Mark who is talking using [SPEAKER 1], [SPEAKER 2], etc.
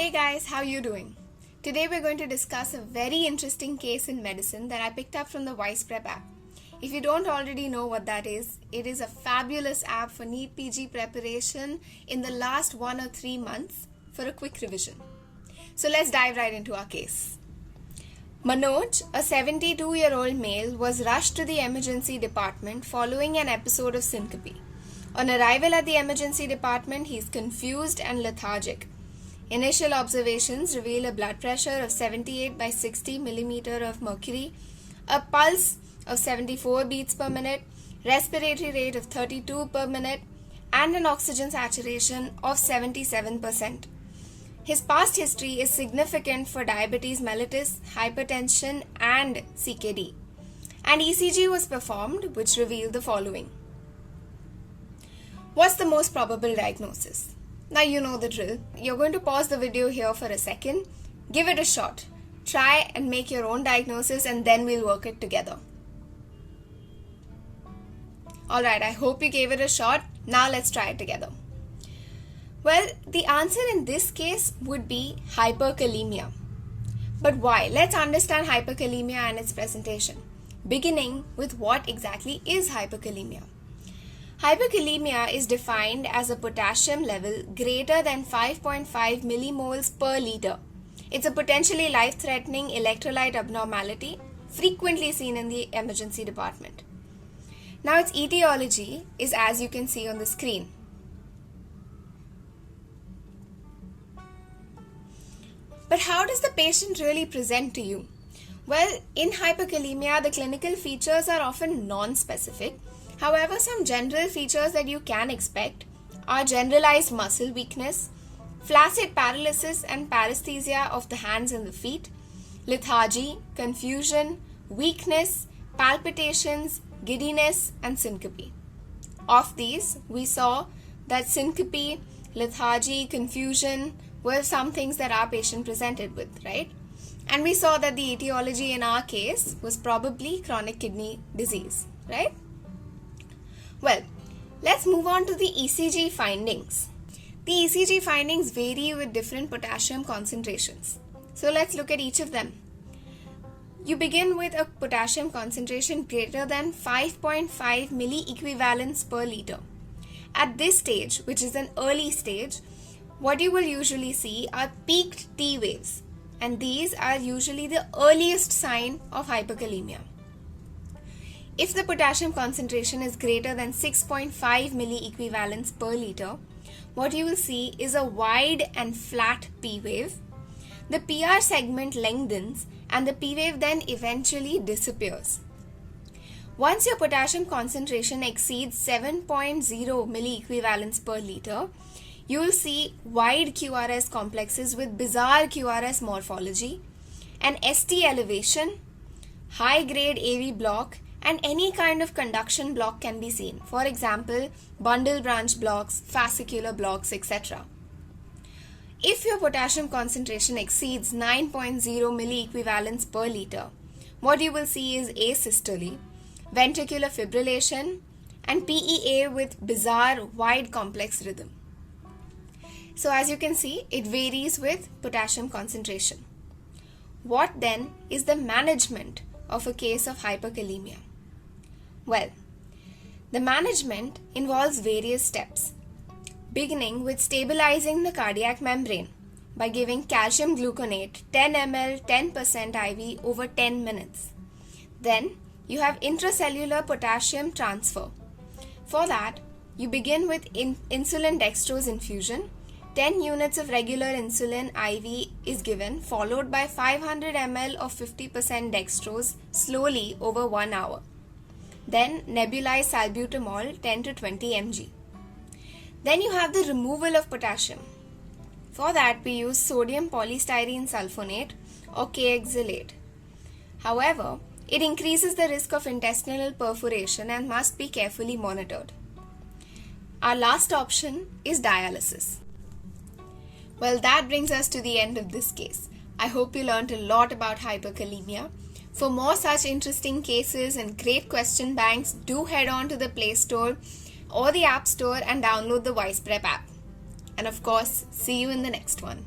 [SPEAKER 1] Hey guys, how you doing? Today we're going to discuss a very interesting case in medicine that I picked up from the WisePrep app. If you don't already know what that is, it is a fabulous app for NEET PG preparation in the last 1 or 3 months for a quick revision. So let's dive right into our case. Manoj, a 72-year-old male, was rushed to the emergency department following an episode of syncope. On arrival at the emergency department, he is confused and lethargic. Initial observations reveal a blood pressure of 78 by 60 mm of mercury, a pulse of 74 beats per minute, respiratory rate of 32 per minute, and an oxygen saturation of 77%. His past history is significant for diabetes mellitus, hypertension, and CKD. An ECG was performed which revealed the following. What's the most probable diagnosis? Now you know the drill. You're going to pause the video here for a second. Give it a shot. Try and make your own diagnosis and then we'll work it together. Alright, I hope you gave it a shot. Now let's try it together. Well, the answer in this case would be hyperkalemia. But why? Let's understand hyperkalemia and its presentation. Beginning with what exactly is hyperkalemia. Hyperkalemia is defined as a potassium level greater than 5.5 millimoles per liter. It's a potentially life-threatening electrolyte abnormality frequently seen in the emergency department. Now its etiology is as you can see on the screen. But how does the patient really present to you? Well, in hyperkalemia, the clinical features are often non-specific. However, some general features that you can expect are generalized muscle weakness, flaccid paralysis and paresthesia of the hands and the feet, lethargy, confusion, weakness, palpitations, giddiness, and syncope. Of these, we saw that syncope, lethargy, confusion were some things that our patient presented with, right? And we saw that the etiology in our case was probably chronic kidney disease, right? Well, let's move on to the ECG findings. The ECG findings vary with different potassium concentrations. So let's look at each of them. You begin with a potassium concentration greater than 5.5 milliequivalents per liter. At this stage, which is an early stage, what you will usually see are peaked T waves, and these are usually the earliest sign of hyperkalemia. If the potassium concentration is greater than 6.5 milliequivalents per liter, what you will see is a wide and flat P wave. The PR segment lengthens and the P wave then eventually disappears. Once your potassium concentration exceeds 7.0 milliequivalents per liter, you will see wide QRS complexes with bizarre QRS morphology, an ST elevation, high-grade AV block, and any kind of conduction block can be seen. For example, bundle branch blocks, fascicular blocks, etc. If your potassium concentration exceeds 9.0 milliequivalents per liter, what you will see is asystole, ventricular fibrillation, and PEA with bizarre wide complex rhythm. So as you can see, it varies with potassium concentration. What then is the management of a case of hyperkalemia? Well, the management involves various steps, beginning with stabilizing the cardiac membrane by giving calcium gluconate 10 ml 10% IV over 10 minutes. Then you have intracellular potassium transfer. For that, you begin with insulin dextrose infusion. 10 units of regular insulin IV is given, followed by 500 ml of 50% dextrose slowly over 1 hour. Then nebulize salbutamol 10 to 20 mg. Then you have the removal of potassium. For that, we use sodium polystyrene sulfonate or KX-xylate. However, it increases the risk of intestinal perforation and must be carefully monitored. Our last option is dialysis. Well, that brings us to the end of this case. I hope you learned a lot about hyperkalemia. For more such interesting cases and great question banks, do head on to the Play Store or the App Store and download the WisePrep app. And of course, see you in the next one.